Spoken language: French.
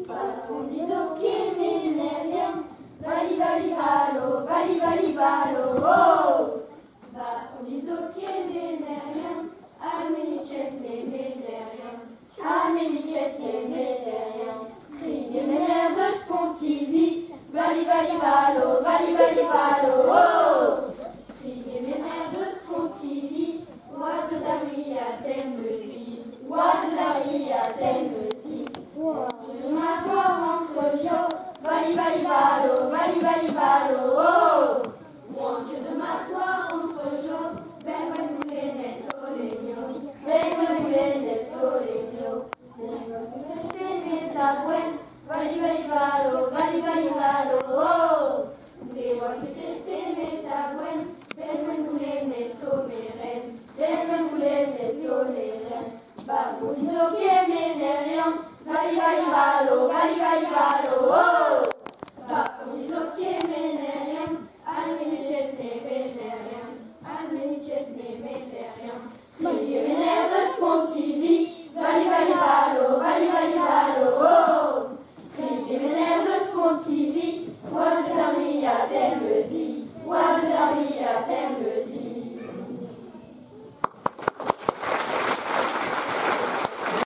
On dit ok mais n'est rien. Vali vali valo, vali vali valo, oh. On dit ok mais n'est rien. Amenicet ne mais rien. Amenicet ne mais rien. Trigé mener de spontivi. Vali vali valo, vali vali valo, oh. Trigé mener de spontivi. What de Dari à Temesi. What de Dari à Temesi. Je m'attends entre jours. Vali vali valo, vali vali valo, oh. Je de m'attends entre jours. Vengo in netto legno. Vengo in netto legno. Vengo in queste meta buen. Vali vali valo, vali vali valo, oh. Devo che queste meta buen. Vengo in netto meren. Vengo in netto meren. Babbo diso che me ne rien. Vali vali valo, oh.